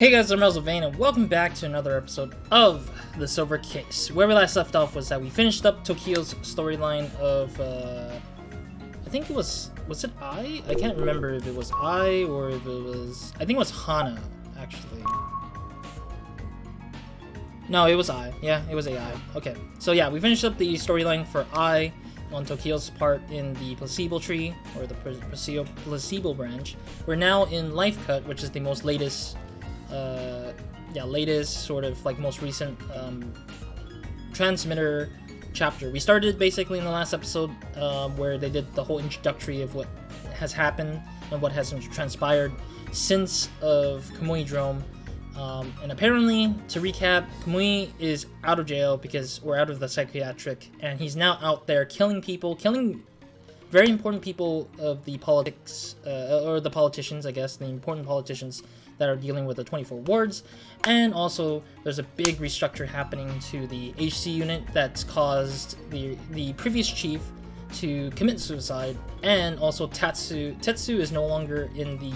Hey guys, I'm RozaldVane, and welcome back to another episode of The Silver Case. Where we last left off was that we finished up Tokyo's storyline of, I think it was it Ai? I can't remember if it was Ai or if it was, I think it was Hana, actually. No, it was Ai. Yeah, it was AI. Okay, so yeah, we finished up the storyline for Ai on Tokyo's part in the placebo tree, or the placebo branch. We're now in Life Cut, which is the most latest latest sort of like most recent transmitter chapter. We started basically in the last episode where they did the whole introductory of what has happened and what has transpired since of Kamui Drome. And apparently, to recap, Kamui is out of jail because we're out of the psychiatric, and he's now out there killing people, killing very important people of the politics, or the politicians, I guess, the important politicians that are dealing with the 24 wards. And also, there's a big restructure happening to the HC unit that's caused the previous chief to commit suicide. And also, Tetsu is no longer in the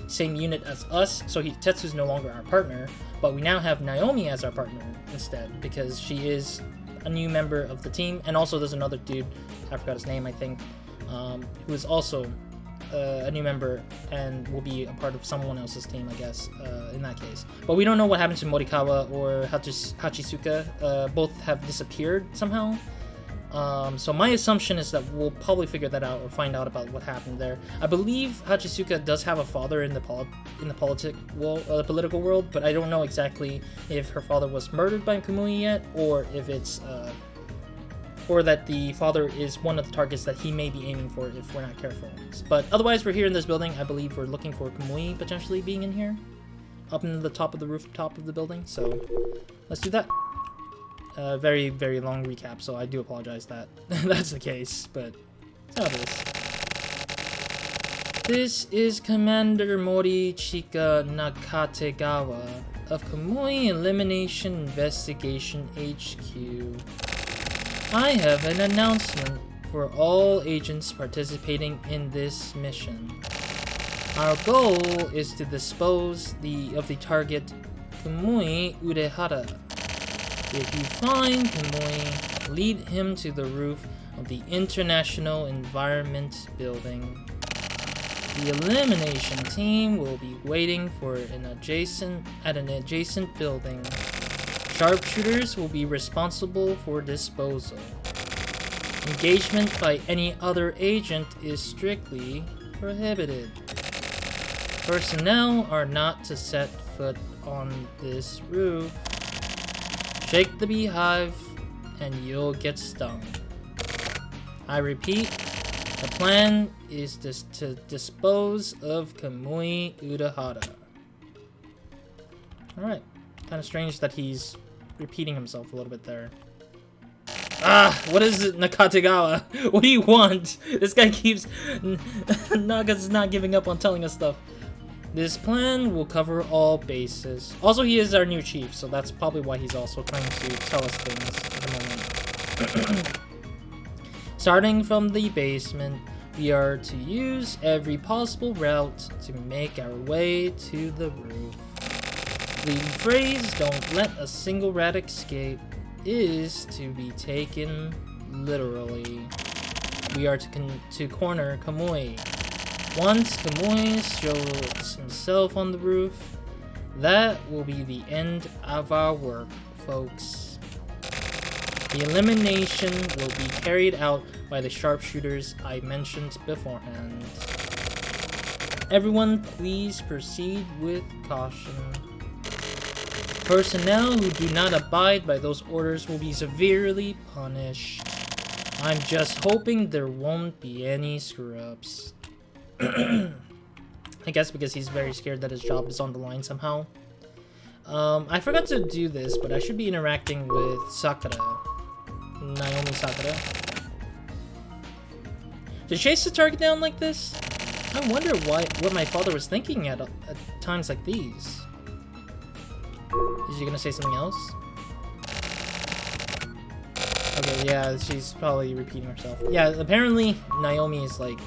same unit as us, so Tetsu's no longer our partner, but we now have Naomi as our partner instead, because she is a new member of the team. And also, there's another dude, I forgot his name, I think, who is also a new member and will be a part of someone else's team, I guess, in that case. But we don't know what happened to Morikawa or Hachisuka. Both have disappeared somehow. So my assumption is that we'll probably figure that out or find out about what happened there. I believe Hachisuka does have a father in the political world, but I don't know exactly if her father was murdered by Kamui yet, or if it's or that the father is one of the targets that he may be aiming for if we're not careful. But otherwise, we're here in this building. I believe we're looking for Kamui potentially being in here, up in the top of the rooftop of the building. So let's do that. Very, very long recap, so I do apologize that that's the case, but it's how it is. This is Commander Morichika Nakategawa of Kamui Elimination Investigation HQ. I have an announcement for all agents participating in this mission. Our goal is to dispose of the target Kamui Urehara. If you find Kamui, lead him to the roof of the International Environment Building. The elimination team will be waiting for an adjacent building. Sharpshooters will be responsible for disposal. Engagement by any other agent is strictly prohibited. Personnel are not to set foot on this roof. Shake the beehive and you'll get stung. I repeat, the plan is to dispose of Kamui Urehara. Alright, kind of strange that he's repeating himself a little bit there. What is it, Nakategawa? What do you want? This guy keeps... Naga's not giving up on telling us stuff. This plan will cover all bases. Also, he is our new chief, so that's probably why he's also trying to tell us things at the moment. Starting from the basement, we are to use every possible route to make our way to the roof. The phrase, "don't let a single rat escape," is to be taken literally. We are to corner Kamui. Once Kamui shows himself on the roof, that will be the end of our work, folks. The elimination will be carried out by the sharpshooters I mentioned beforehand. Everyone, please proceed with caution. Personnel who do not abide by those orders will be severely punished. I'm just hoping there won't be any screw-ups. I guess because he's very scared that his job is on the line somehow. I forgot to do this, but I should be interacting with Sakura. Naomi Sakura. To chase the target down like this? I wonder what my father was thinking at times like these. Is she gonna say something else? Okay, yeah, she's probably repeating herself. Yeah, apparently Naomi is like...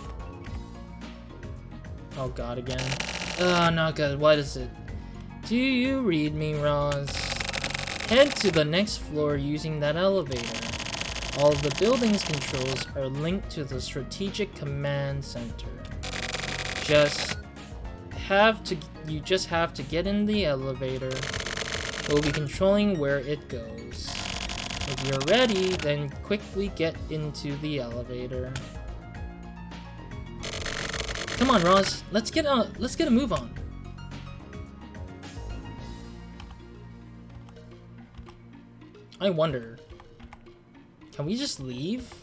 Oh god, again. Oh, not good. What is it? Do you read me, Roz? Head to the next floor using that elevator. All of the building's controls are linked to the strategic command center. You just have to get in the elevator. We'll be controlling where it goes. If you're ready, then quickly get into the elevator. Come on, Roz. Let's get a move on. I wonder, can we just leave?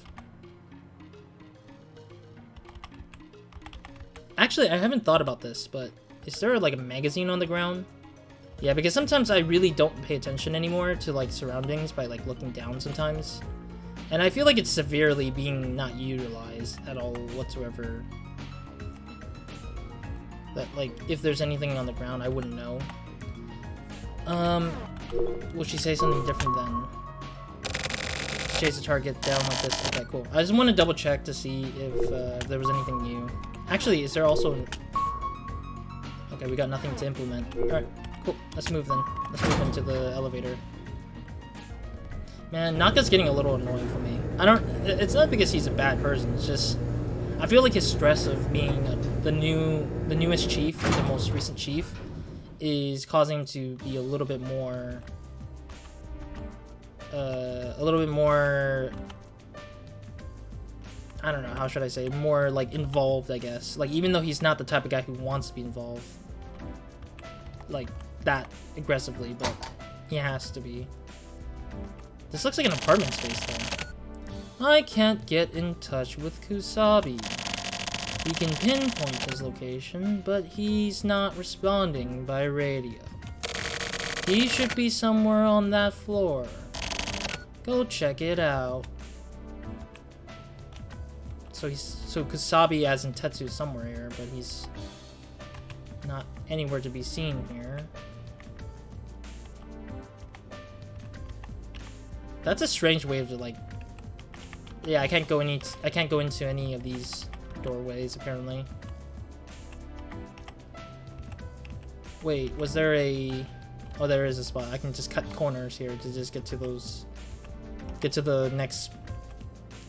Actually, I haven't thought about this, but is there like a magazine on the ground? Yeah, because sometimes I really don't pay attention anymore to like surroundings by like looking down sometimes. And I feel like it's severely being not utilized at all whatsoever. That like, if there's anything on the ground, I wouldn't know. Will she say something different then? Chase the target down like this. Okay, cool. I just want to double check to see if there was anything new. Actually, is there also... Okay, we got nothing to implement. Alright, cool. Let's move then. Let's move into the elevator. Man, Naka's getting a little annoying for me. It's not because he's a bad person, it's just... I feel like his stress of being the newest chief, the most recent chief, is causing him to be a little bit more, I don't know, how should I say, more like involved, I guess. Like, even though he's not the type of guy who wants to be involved like that aggressively, but he has to be. This looks like an apartment space though. I can't get in touch with Kusabi. He can pinpoint his location, but he's not responding by radio. He should be somewhere on that floor. Go check it out. So Kusabi as in Tetsu somewhere here, but he's not anywhere to be seen here. That's a strange way to like. Yeah, I can't go into any of these doorways apparently. Wait, was there a... Oh, there is a spot. I can just cut corners here to just get to those... Get to the next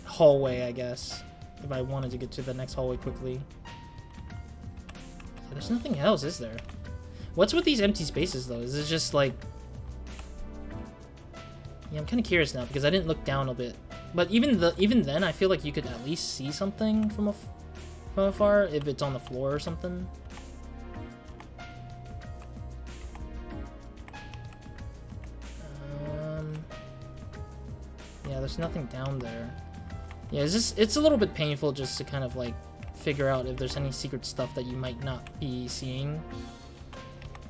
hallway, I guess. If I wanted to get to the next hallway quickly. Yeah, there's nothing else, is there? What's with these empty spaces, though? Is it just like... Yeah, I'm kind of curious now, because I didn't look down a bit. But even then, I feel like you could at least see something from afar, if it's on the floor or something. Yeah, there's nothing down there. Yeah, it's a little bit painful just to kind of like figure out if there's any secret stuff that you might not be seeing.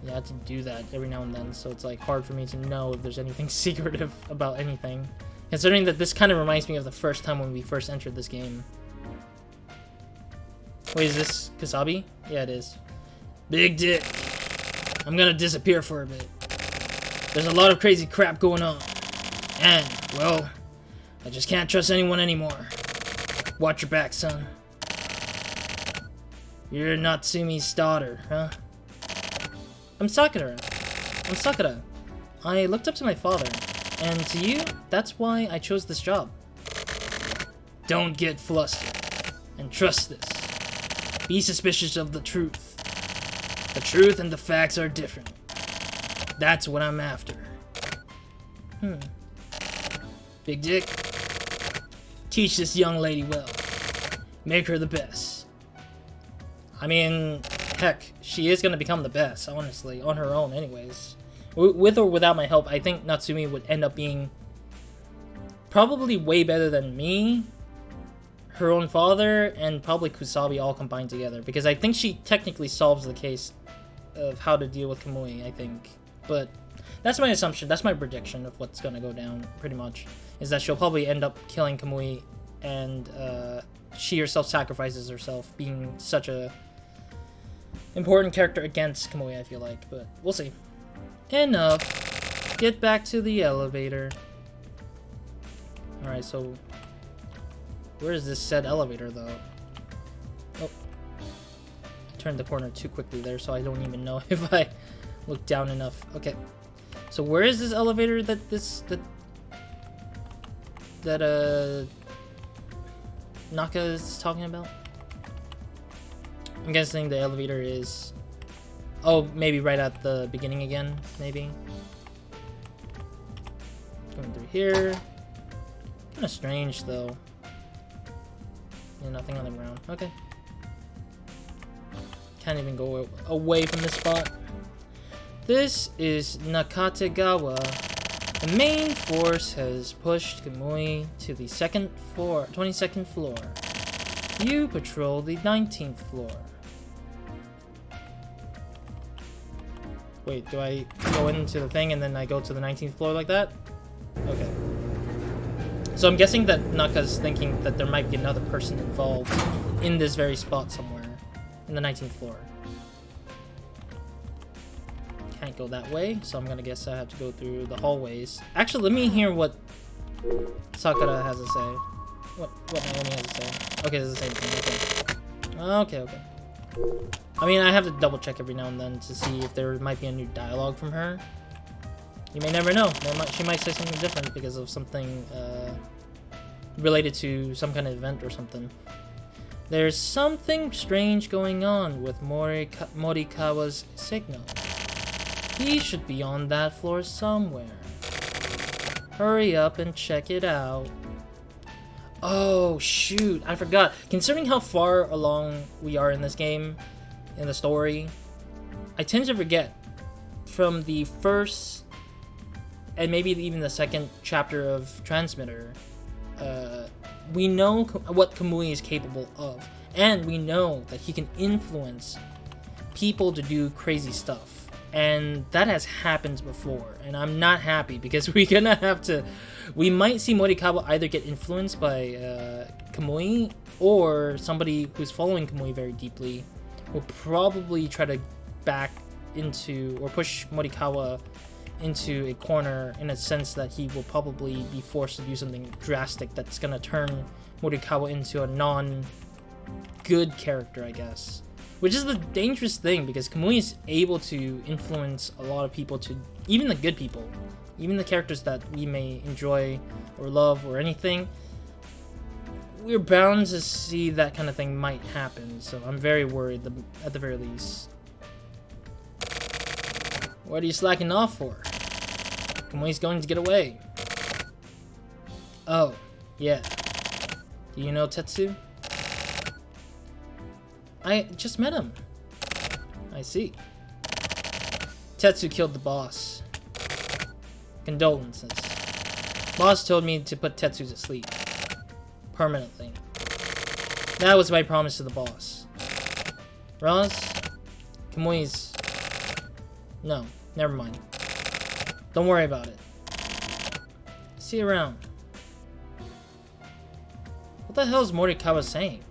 Yeah, I have to do that every now and then, so it's like hard for me to know if there's anything secretive about anything. Considering that this kind of reminds me of the first time when we first entered this game. Wait, is this Kusabi? Yeah, it is. Big dick. I'm gonna disappear for a bit. There's a lot of crazy crap going on. And, well, I just can't trust anyone anymore. Watch your back, son. You're Natsumi's daughter, huh? I'm Sakura. I looked up to my father. And to you, that's why I chose this job. Don't get flustered. And trust this. Be suspicious of the truth. The truth and the facts are different. That's what I'm after. Big dick. Teach this young lady well. Make her the best. I mean, heck, she is gonna become the best, honestly, on her own anyways. With or without my help, I think Natsumi would end up being probably way better than me, her own father, and probably Kusabi all combined together. Because I think she technically solves the case of how to deal with Kamui, I think. But that's my assumption, that's my prediction of what's gonna go down, pretty much. Is that she'll probably end up killing Kamui, and she herself sacrifices herself, being such a important character against Kamui, I feel like. But we'll see. Enough. Get back to the elevator. Alright, so where is this said elevator though? Oh, I turned the corner too quickly there, so I don't even know if I look down enough. Okay. So where is this elevator that Naka is talking about? I'm guessing the elevator is... Oh, maybe right at the beginning again, maybe. Going through here. Kinda strange, though. Yeah, nothing on the ground. Okay. Can't even go away from this spot. This is Nakategawa. The main force has pushed Kamui to the 22nd floor. You patrol the 19th floor. Wait, do I go into the thing and then I go to the 19th floor like that? Okay. So I'm guessing that Naka's thinking that there might be another person involved in this very spot somewhere. In the 19th floor. Can't go that way, so I'm gonna guess I have to go through the hallways. Actually, let me hear what Sakura has to say. What Naomi has to say. Okay, it's the same thing. Okay. Okay. I mean, I have to double check every now and then to see if there might be a new dialogue from her. You may never know. She might say something different because of something related to some kind of event or something. There's something strange going on with Morikawa's signal. He should be on that floor somewhere. Hurry up and check it out. Oh, shoot. I forgot. Considering how far along we are in this game, in the story, I tend to forget from the first and maybe even the second chapter of Transmitter. We know what Kamui is capable of, and we know that he can influence people to do crazy stuff. And that has happened before, and I'm not happy because we might see Morikawa either get influenced by Kamui, or somebody who's following Kamui very deeply will probably try to back into or push Morikawa into a corner in a sense that he will probably be forced to do something drastic that's gonna turn Morikawa into a non-good character, I guess. Which is the dangerous thing, because Kamui is able to influence a lot of people, to even the good people, even the characters that we may enjoy or love or anything. We're bound to see that kind of thing might happen, so I'm very worried at the very least. What are you slacking off for? Kamui's going to get away. Oh, yeah. Do you know Tetsu? I just met him. I see. Tetsu killed the boss. Condolences. Boss told me to put Tetsu to sleep. Permanently. That was my promise to the boss. Roz? Kamui's... No, never mind. Don't worry about it. See you around. What the hell is Morikawa saying?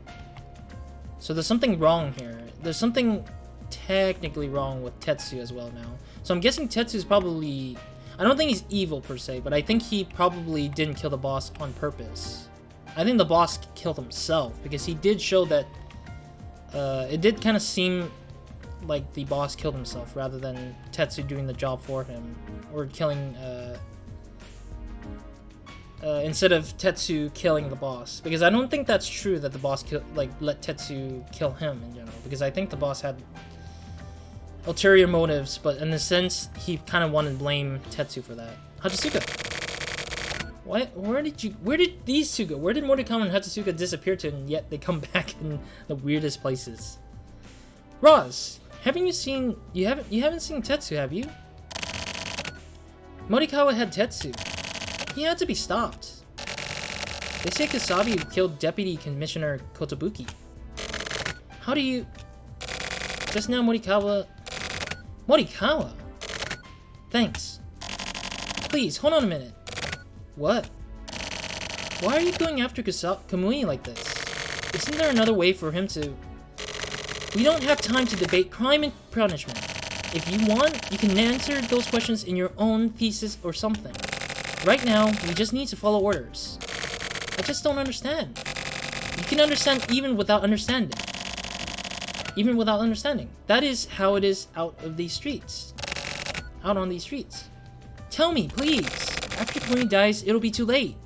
So there's something wrong here. There's something technically wrong with Tetsu as well now. So I'm guessing Tetsu's probably... I don't think he's evil per se, but I think he probably didn't kill the boss on purpose. I think the boss killed himself, because he did show that... it did kind of seem like the boss killed himself rather than Tetsu doing the job for him. Or killing... instead of Tetsu killing the boss, because I don't think that's true that the boss let Tetsu kill him in general, because I think the boss had ulterior motives, but in a sense he kind of wanted to blame Tetsu for that. Hachisuka, what? Where did these two go? Where did Morikawa and Hachisuka disappear to, and yet they come back in the weirdest places? Roz, you haven't seen Tetsu, have you? Morikawa had Tetsu. He had to be stopped. They say Kasabi killed Deputy Commissioner Kotobuki. How do you... Just now Morikawa... Morikawa? Thanks. Please, hold on a minute. What? Why are you going after Kamui like this? Isn't there another way for him to... We don't have time to debate crime and punishment. If you want, you can answer those questions in your own thesis or something. Right now, we just need to follow orders. I just don't understand. You can understand even without understanding. Even without understanding. That is how it is out of these streets. out on these streets. Tell me, please. After Kamui dies, it'll be too late.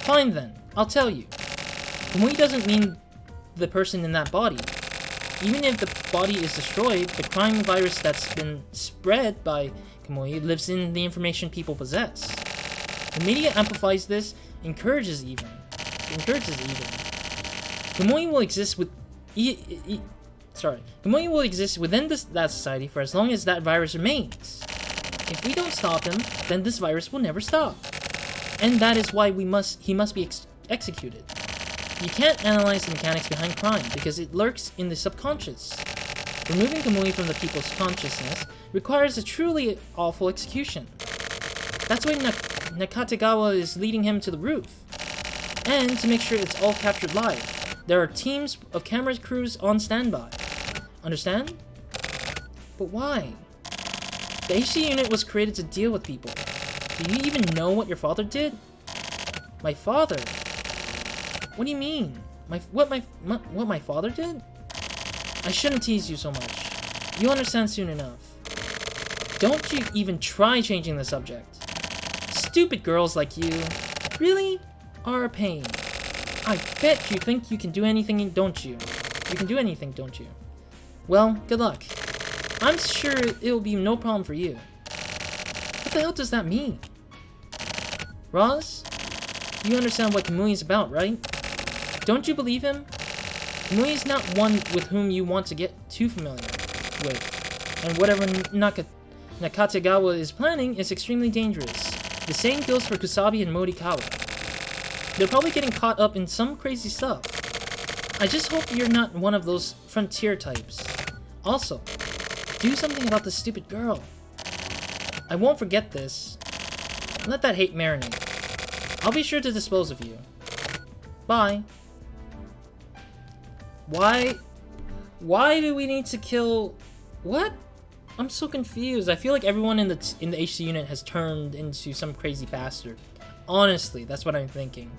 Fine then, I'll tell you. Kamui doesn't mean the person in that body. Even if the body is destroyed, the crime virus that's been spread by Kamui lives in the information people possess. The media amplifies this, encourages evil. Kamui will exist with Kamui will exist within that society for as long as that virus remains. If we don't stop him, then this virus will never stop. And that is why he must be executed. You can't analyze the mechanics behind crime because it lurks in the subconscious. Removing Kamui from the people's consciousness requires a truly awful execution. That's why Nakatagawa is leading him to the roof. And to make sure it's all captured live, there are teams of camera crews on standby. Understand? But why? The HC unit was created to deal with people. Do you even know what your father did? My father? What do you mean? What my father did? I shouldn't tease you so much. You'll understand soon enough. Don't you even try changing the subject. Stupid girls like you really are a pain. I bet you think you can do anything, don't you? You can do anything, don't you? Well, good luck. I'm sure it'll be no problem for you. What the hell does that mean? Roz? You understand what Kamui is about, right? Don't you believe him? Kamui is not one with whom you want to get too familiar with. And whatever Nakatagawa is planning is extremely dangerous. The same goes for Kusabi and Morikawa. They're probably getting caught up in some crazy stuff. I just hope you're not one of those frontier types. Also, do something about this stupid girl. I won't forget this. Let that hate marinate. I'll be sure to dispose of you. Bye. Why do we need to kill... What? I'm so confused. I feel like everyone in the HC unit has turned into some crazy bastard. Honestly, that's what I'm thinking.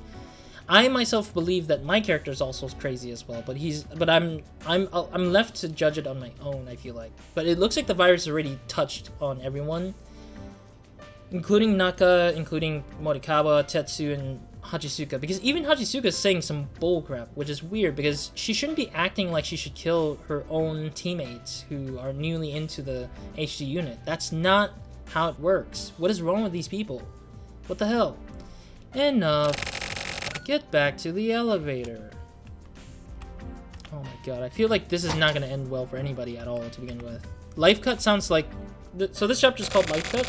I myself believe that my character is also crazy as well, but I'm left to judge it on my own, I feel like. But it looks like the virus already touched on everyone, including Naka, including Morikawa, Tetsu, and Hachisuka, because even Hachisuka is saying some bullcrap, which is weird because she shouldn't be acting like she should kill her own teammates who are newly into the HC unit. That's not how it works. What is wrong with these people? What the hell? Enough. Get back to the elevator. Oh my god, I feel like this is not going to end well for anybody at all to begin with. Life Cut sounds like... So this chapter is called Life Cut,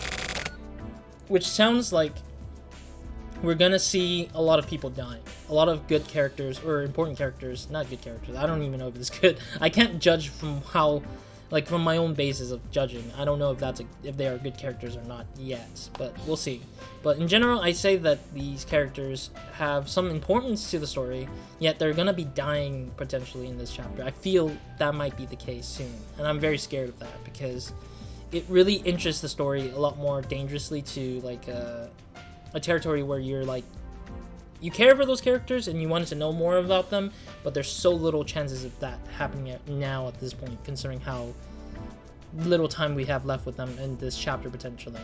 which sounds like we're gonna see a lot of people dying. A lot of good characters, or important characters, not good characters. I don't even know if it's good. I can't judge from how, like, from my own basis of judging. I don't know if they are good characters or not yet, but we'll see. But in general, I say that these characters have some importance to the story, yet they're gonna be dying potentially in this chapter. I feel that might be the case soon, and I'm very scared of that because it really interests the story a lot more dangerously to, like, a territory where you're like, you care for those characters and you wanted to know more about them, but there's so little chances of that happening now at this point, considering how little time we have left with them in this chapter potentially.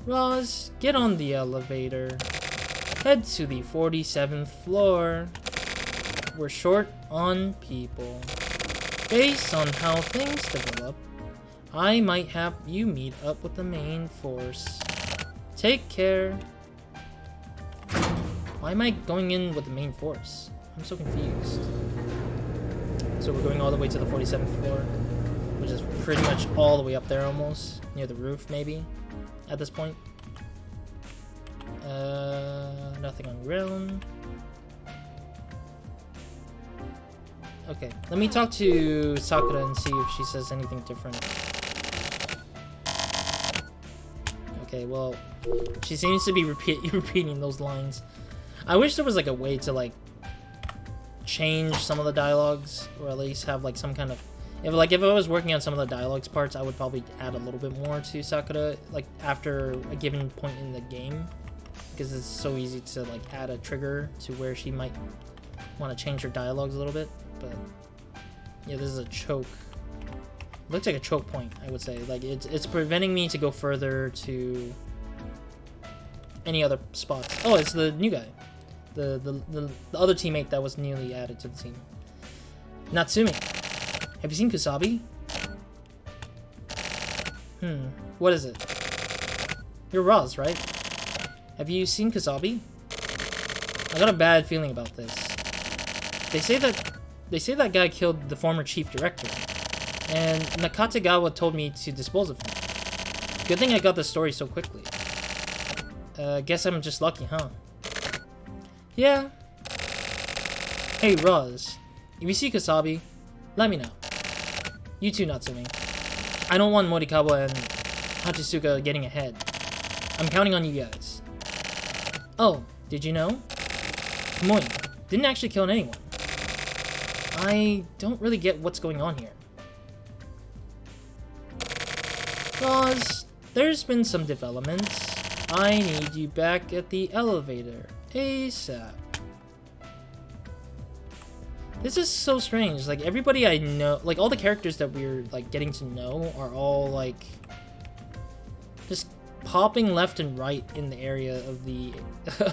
Roz, get on the elevator. Head to the 47th floor. We're short on people. Based on how things develop, I might have you meet up with the main force. Take care. Why am I going in with the main force? I'm so confused. So we're going all the way to the 47th floor, which is pretty much all the way up there almost, near the roof maybe, at this point. Nothing on realm. Okay, let me talk to Sakura and see if she says anything different. Okay, well, she seems to be repeating those lines. I wish there was like a way to like change some of the dialogues, or at least have like some kind of, if I was working on some of the dialogues parts, I would probably add a little bit more to Sakura, like after a given point in the game, because it's so easy to like add a trigger to where she might want to change her dialogues a little bit. But yeah, this is a choke. Looks like a choke point, I would say. Like, it's preventing me to go further to any other spots. Oh, it's the new guy. The other teammate that was newly added to the team. Natsumi. Have you seen Kusabi? What is it? You're Roz, right? Have you seen Kusabi? I got a bad feeling about this. They say that guy killed the former chief director, and Nakatagawa told me to dispose of him. Good thing I got the story so quickly. Guess I'm just lucky, huh? Yeah. Hey, Roz. If you see Kusabi, let me know. You too, Natsumi. I don't want Morikawa and Hachisuka getting ahead. I'm counting on you guys. Oh, did you know? Kamui didn't actually kill anyone. I don't really get what's going on here. Roz, there's been some developments. I need you back at the elevator ASAP. This is so strange. Like, everybody I know, like, all the characters that we're, like, getting to know are all, like, just popping left and right in the area of the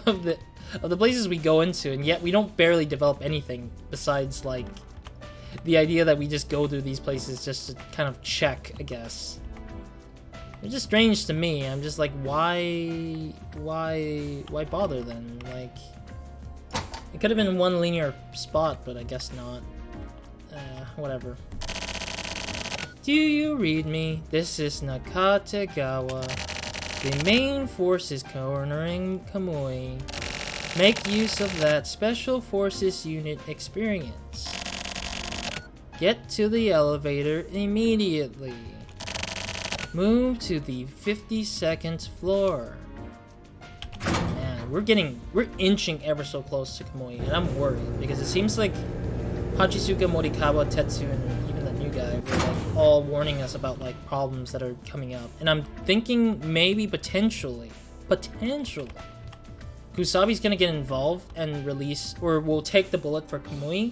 of the places we go into, and yet we don't barely develop anything besides, like, the idea that we just go through these places just to kind of check, I guess. It's just strange to me. I'm just like, why bother then? Like, it could have been one linear spot, but I guess not. Whatever. Do you read me? This is Nakatagawa. The main force is cornering Kamui. Make use of that Special Forces unit experience. Get to the elevator immediately. Move to the 52nd floor. Man, we're inching ever so close to Kamui, and I'm worried because it seems like Hachisuka, Morikawa, Tetsu, and even the new guy were like all warning us about like problems that are coming up. And I'm thinking maybe potentially, Kusabi's gonna get involved and release, or will take the bullet for Kamui,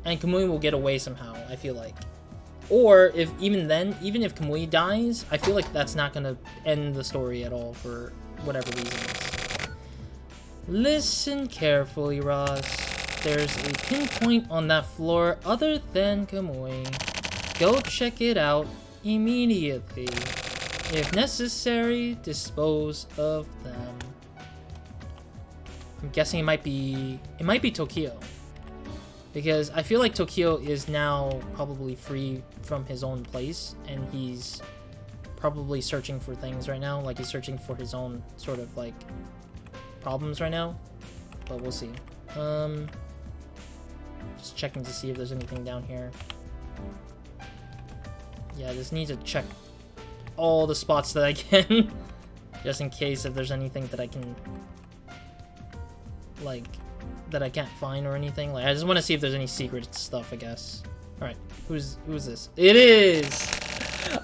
and Kamui will get away somehow, I feel like. Or if even then, even if Kamui dies, I feel like that's not gonna end the story at all for whatever reasons. Listen carefully, Roz. There's a pinpoint on that floor other than Kamui. Go check it out immediately. If necessary, dispose of them. I'm guessing it might be Tokyo. Because I feel like Tokyo is now probably free from his own place, and he's probably searching for things right now. Like, he's searching for his own sort of, like, problems right now. But we'll see. Just checking to see if there's anything down here. Yeah, I just need to check all the spots that I can. Just in case if there's anything that I can, like, that I can't find or anything. Like, I just want to see if there's any secret stuff, I guess. Alright, who's this? It is!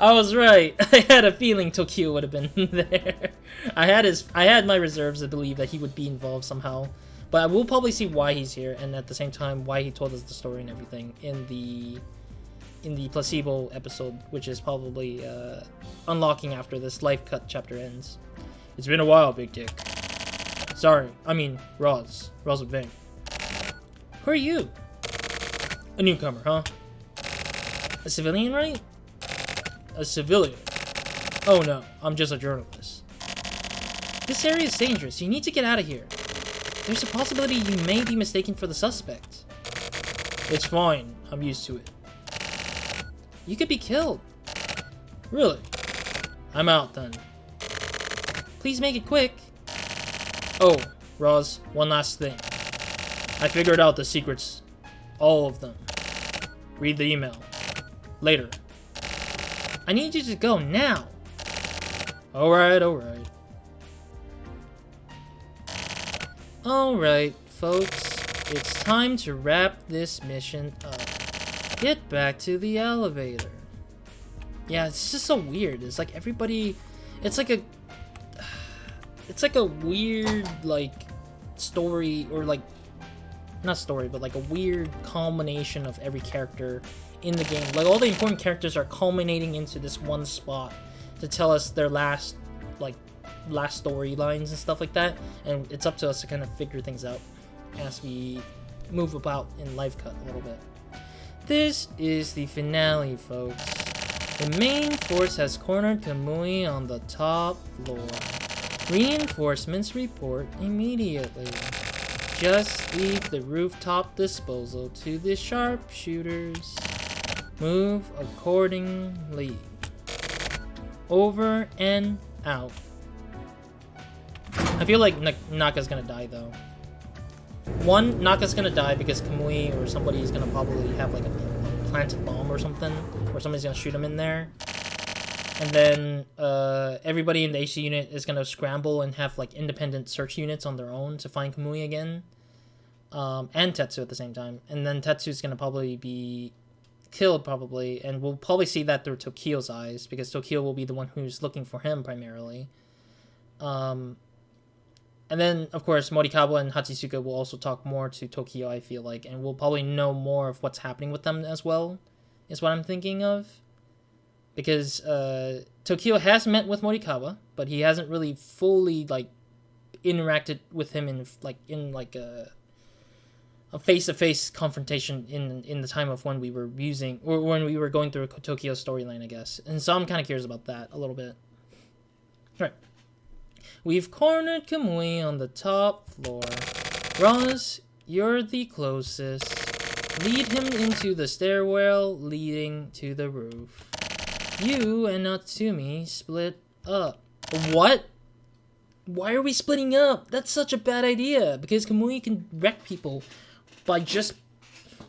I was right! I had a feeling Tokyo would have been there. I had my reserves to believe that he would be involved somehow. But I will probably see why he's here, and at the same time, why he told us the story and everything in the placebo episode, which is probably unlocking after this life cut chapter ends. It's been a while, Big Dick. Sorry, I mean, RozaldVaneGAME. Who are you? A newcomer, huh? A civilian, right? A civilian? Oh no, I'm just a journalist. This area is dangerous. You need to get out of here. There's a possibility you may be mistaken for the suspect. It's fine. I'm used to it. You could be killed. Really? I'm out then. Please make it quick. Oh, Roz, one last thing. I figured out the secrets. All of them. Read the email. Later. I need you to go now. Alright. Alright, folks. It's time to wrap this mission up. Get back to the elevator. Yeah, it's just so weird. It's like everybody... It's like a weird, like, story, or like... Not story, but like a weird combination of every character in the game. Like, all the important characters are culminating into this one spot to tell us their last storylines and stuff like that, and it's up to us to kind of figure things out as we move about in Live Cut a little bit. This is the finale, folks. The main force has cornered Kamui on the top floor. Reinforcements report immediately. Just leave the rooftop disposal to the sharpshooters. Move accordingly. Over and out. I feel like Naka's gonna die, though. One, Naka's gonna die because Kamui or somebody is gonna probably have like a planted bomb or something, or somebody's gonna shoot him in there. And then everybody in the AC unit is gonna scramble and have like independent search units on their own to find Kamui again. And Tetsu at the same time. And then Tetsu's gonna probably be killed, probably, and we'll probably see that through Tokio's eyes, because Tokio will be the one who's looking for him primarily. And then, of course, Morikawa and Hachisuka will also talk more to Tokio, I feel like, and we'll probably know more of what's happening with them as well, is what I'm thinking of. Because Tokio has met with Morikawa, but he hasn't really fully, like, interacted with him in a face-to-face confrontation in the time of when we were using, or when we were going through Tokio's storyline, I guess. And so I'm kind of curious about that a little bit. All right. We've cornered Kamui on the top floor. Roz, you're the closest. Lead him into the stairwell leading to the roof. You and Natsumi split up. What? Why are we splitting up? That's such a bad idea, because Kamui can wreck people by just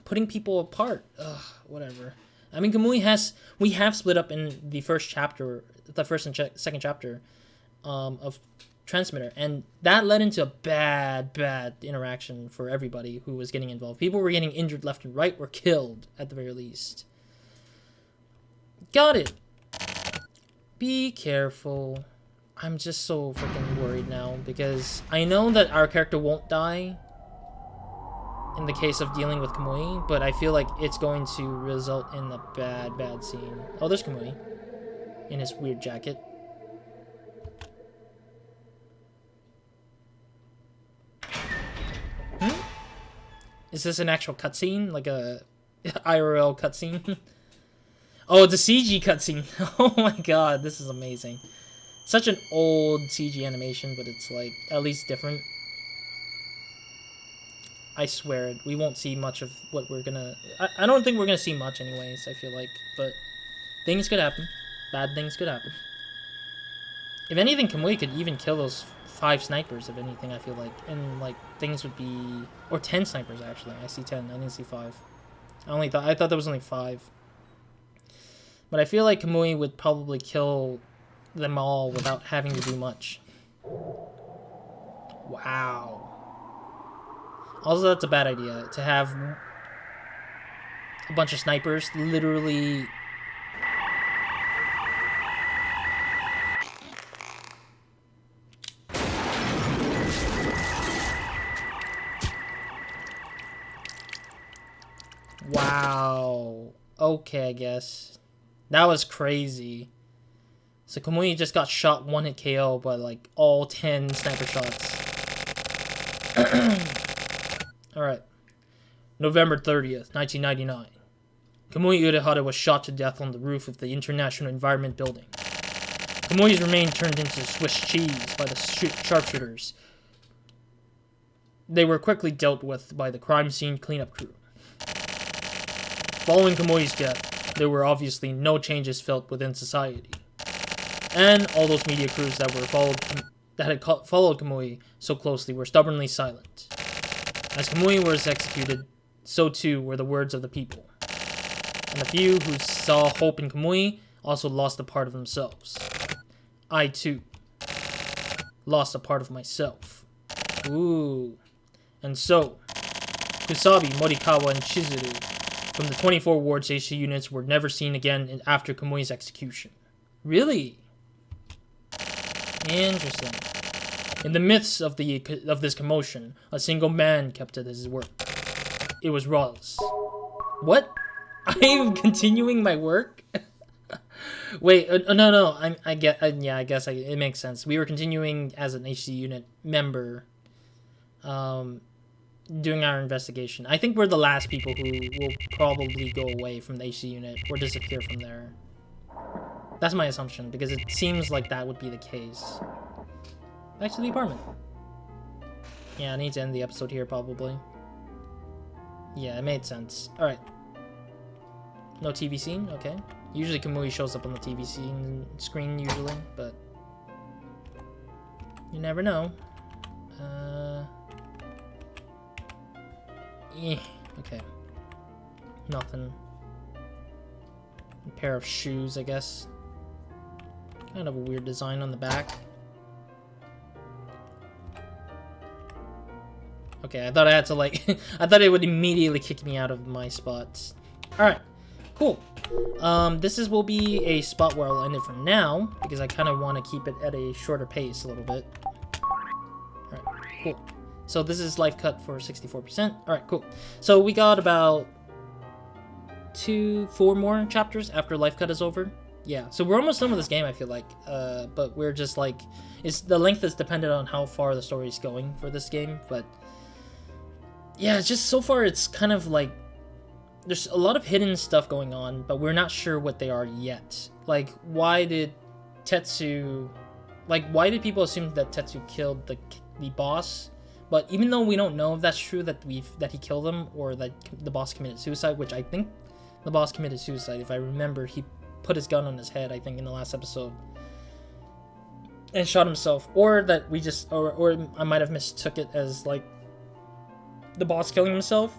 putting people apart. Ugh, whatever. I mean, we have split up in the first chapter, the first and second chapter of Transmitter, and that led into a bad interaction for everybody who was getting involved. People were getting injured left and right, or killed at the very least. Got it. Be careful. I'm just so freaking worried now, because I know that our character won't die in the case of dealing with Kamui, but I feel like it's going to result in a bad scene. Oh, there's Kamui in his weird jacket. Is this an actual cutscene? Like a IRL cutscene? Oh, it's a CG cutscene. Oh my god, this is amazing. Such an old CG animation, but it's like at least different. I swear it. We won't see much of what we're gonna... I don't think we're gonna see much anyways, I feel like. But things could happen. Bad things could happen. If anything, Kamui could even kill those 5 snipers, if anything, I feel like. And, like, things would be... Or 10 snipers, actually. I see 10. I didn't see 5. I thought there was only 5. But I feel like Kamui would probably kill them all without having to do much. Wow. Also, that's a bad idea, to have a bunch of snipers literally... Wow. Okay, I guess. That was crazy. So Kamui just got shot 1-hit KO by like all 10 sniper shots. Alright. November 30th, 1999. Kamui Urahara was shot to death on the roof of the International Environment Building. Kamui's remains turned into Swiss cheese by the sharpshooters. They were quickly dealt with by the crime scene cleanup crew. Following Kamui's death, there were obviously no changes felt within society. And all those media crews that had followed Kamui so closely were stubbornly silent. As Kamui was executed, so too were the words of the people. And the few who saw hope in Kamui also lost a part of themselves. I too lost a part of myself. Ooh. And so, Kusabi, Morikawa, and Chizuru from the 24 wards AC units were never seen again after Kamui's execution. Really? Interesting. In the midst of this commotion, a single man kept at his work. It was Roz. What? I'm continuing my work. Wait, no. I get. Yeah, I guess it makes sense. We were continuing as an HC unit member, doing our investigation. I think we're the last people who will probably go away from the HC unit or disappear from there. That's my assumption, because it seems like that would be the case. Back to the apartment. Yeah, I need to end the episode here, probably. Yeah, it made sense. Alright. No TV scene? Okay. Usually Kamui shows up on the TV screen, usually, but... you never know. Okay. Nothing. A pair of shoes, I guess. Kind of a weird design on the back. Okay, I thought I had to, like... I thought it would immediately kick me out of my spots. Alright, cool. This will be a spot where I'll end it for now, because I kind of want to keep it at a shorter pace a little bit. Alright, cool. So this is life cut for 64%. Alright, cool. So we got about 4 more chapters after life cut is over. Yeah, so we're almost done with this game, I feel like. But we're just like... the length is dependent on how far the story is going for this game, but... yeah, it's just so far it's kind of like... there's a lot of hidden stuff going on, but we're not sure what they are yet. Like, why did Tetsu... like, why did people assume that Tetsu killed the boss? But even though we don't know if that's true, that he killed him, or that the boss committed suicide, which I think the boss committed suicide. If I remember, he put his gun on his head, I think, in the last episode, and shot himself. Or that we just... or I might have mistook it as, like, the boss killing himself,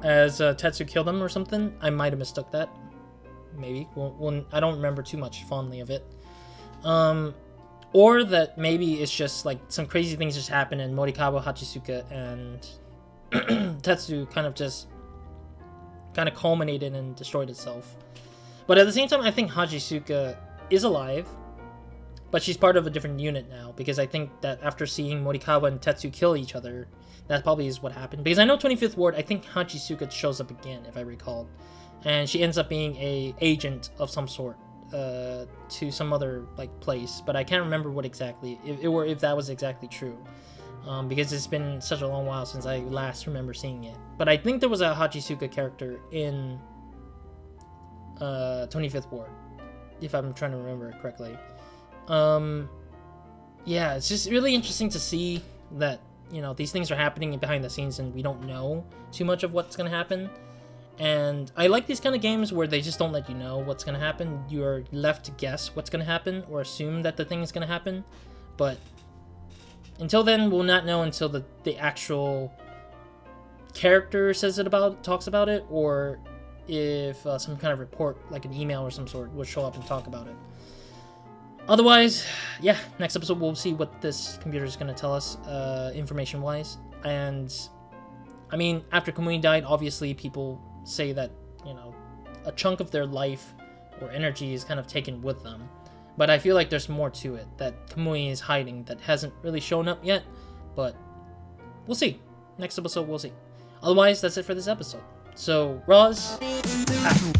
as Tetsu killed him or something. I might have mistook that. Maybe. Well, I don't remember too much fondly of it. Or that maybe it's just like some crazy things just happen and Morikawa, Hachisuka, and Tetsu kind of culminated and destroyed itself. But at the same time, I think Hachisuka is alive, but she's part of a different unit now, because I think that after seeing Morikawa and Tetsu kill each other, that probably is what happened. Because I know 25th Ward, I think Hachisuka shows up again, if I recall, and she ends up being a agent of some sort to some other like place, but I can't remember what exactly, if that was exactly true, because it's been such a long while since I last remember seeing it. But I think there was a Hachisuka character in 25th Ward, if I'm trying to remember it correctly. Yeah, it's just really interesting to see that, you know, these things are happening behind the scenes and we don't know too much of what's going to happen. And I like these kind of games where they just don't let you know what's going to happen. You're left to guess what's going to happen or assume that the thing is going to happen. But until then, we'll not know until the actual character talks about it, or if some kind of report, like an email or some sort, will show up and talk about it. Otherwise, yeah, next episode we'll see what this computer is going to tell us, information-wise. And, I mean, after Kamui died, obviously people say that, you know, a chunk of their life or energy is kind of taken with them. But I feel like there's more to it that Kamui is hiding that hasn't really shown up yet. But we'll see. Next episode, we'll see. Otherwise, that's it for this episode. So, Roz, out.